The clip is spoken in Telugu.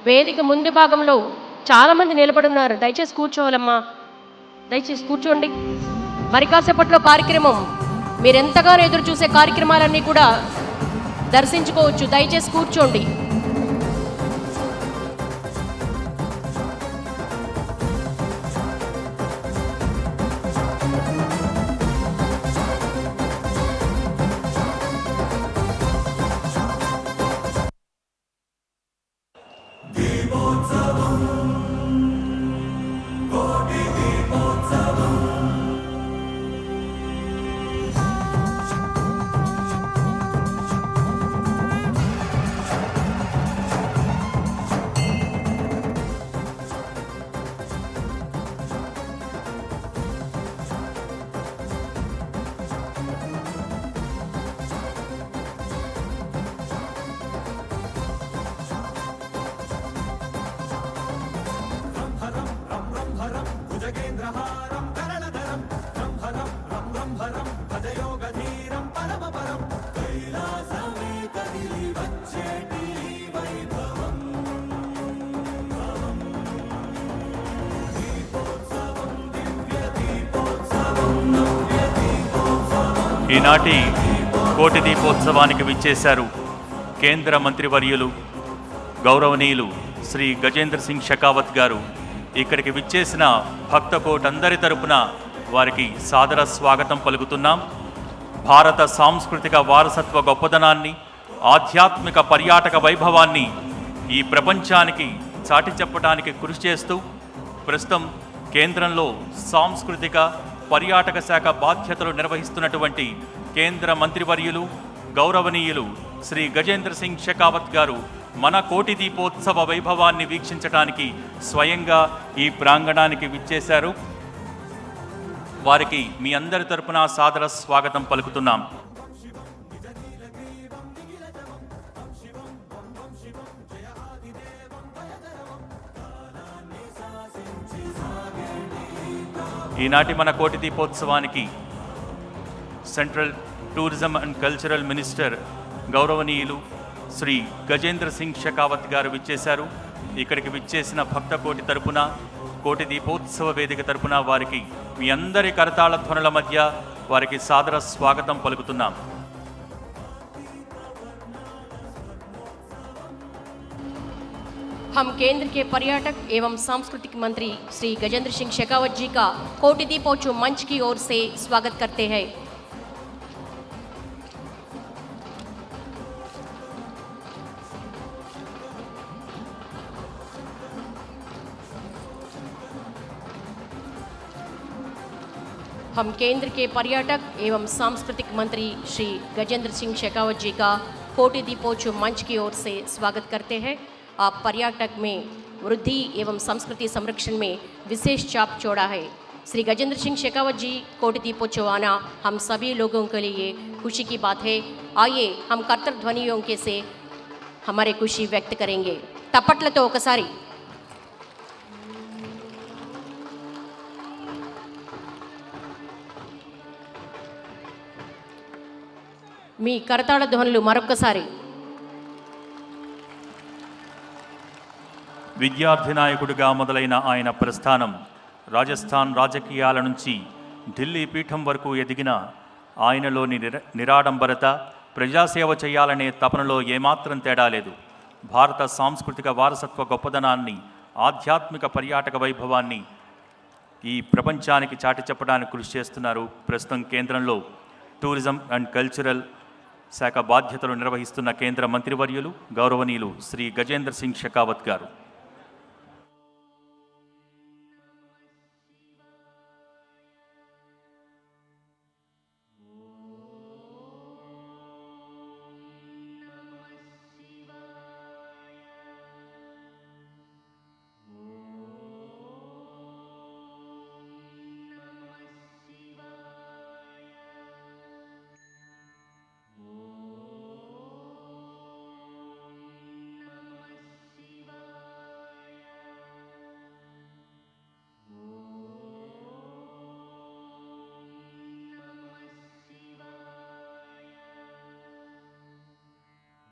వేదిక ముందు భాగంలో చాలామంది నిలబడి ఉన్నారు. దయచేసి కూర్చోవాలమ్మా, దయచేసి కూర్చోండి. మరి కాసేపట్లో కార్యక్రమం, మీరెంతగానో ఎదురు చూసే కార్యక్రమాలన్నీ కూడా దర్శించుకోవచ్చు. దయచేసి కూర్చోండి. ఈనాటి కోటి దీపోత్సవానికి విచ్చేశారు కేంద్ర మంత్రివర్యులు గౌరవనీయులు శ్రీ గజేంద్ర సింగ్ షెకావత్ గారు. ఇక్కడికి విచ్చేసిన భక్త కోటందరి తరపున వారికి సాదర స్వాగతం పలుకుతున్నాం. భారత సాంస్కృతిక వారసత్వ గొప్పదనాన్ని, ఆధ్యాత్మిక పర్యాటక వైభవాన్ని ఈ ప్రపంచానికి చాటి చెప్పడానికి కృషి చేస్తూ ప్రస్తుతం కేంద్రంలో సాంస్కృతిక పర్యాటక శాఖ బాధ్యతలు నిర్వహిస్తున్నటువంటి కేంద్ర మంత్రివర్యులు గౌరవనీయులు శ్రీ గజేంద్ర సింగ్ షెకావత్ గారు మన కోటి దీపోత్సవ వైభవాన్ని వీక్షించడానికి స్వయంగా ఈ ప్రాంగణానికి విచ్చేశారు. వారికి మీ అందరి తరపున సాదర స్వాగతం పలుకుతున్నాం. ఈనాటి మన కోటి దీపోత్సవానికి central tourism and cultural minister గౌరవనీయులు శ్రీ గజేంద్ర సింగ్ షెకావత్ గారు విచ్చేశారు. ఇక్కడికి విచ్చేసిన భక్త కోటి తరపున, కోటి దీపోత్సవ వేదిక తరపున వారికి మీ అందరి కరతాళ ధ్వనుల మధ్య వారికి సాదర స్వాగతం పలుకుతున్నాం. हम केंद्र के पर्यटक एवं सांस्कृतिक मंत्री श्री गजेंद्र सिंह शेखावत जी का कोटि दीपोत्सव मंच की ओर से स्वागत करते हैं। हम केंद्र के पर्यटक एवं सांस्कृतिक मंत्री श्री गजेंद्र सिंह शेखावत जी का कोटि दीपोत्सव मंच की ओर से स्वागत करते हैं। आप पर्यटक में वृद्धि एवं संस्कृति संरक्षण में विशेष चाप छोड़ा है। श्री गजेंद्र सिंह शेखावत जी कोटि दीपोत्सव आना हम सभी लोगों के लिए खुशी की बात है। आइए हम कर्तव्य ध्वनियों के से हमारे खुशी व्यक्त करेंगे। तपट्लतो ఒకసారి మీ కరతాళ ధ్వనులు మరొకసారి. విద్యార్థి నాయకుడిగా మొదలైన ఆయన ప్రస్థానం రాజస్థాన్ రాజకీయాల నుంచి ఢిల్లీ పీఠం వరకు ఎదిగిన ఆయనలోని నిరాడంబరత, ప్రజాసేవ చేయాలనే తపనలో ఏమాత్రం తేడా లేదు. భారత సాంస్కృతిక వారసత్వ గొప్పదనాన్ని, ఆధ్యాత్మిక పర్యాటక వైభవాన్ని ఈ ప్రపంచానికి చాటి చెప్పడానికి కృషి చేస్తున్నారు. ప్రస్తుతం కేంద్రంలో టూరిజం అండ్ కల్చరల్ శాఖ బాధ్యతలు నిర్వహిస్తున్న కేంద్ర మంత్రివర్యులు గౌరవనీయులు శ్రీ గజేంద్ర సింగ్ షెకావత్ గారు.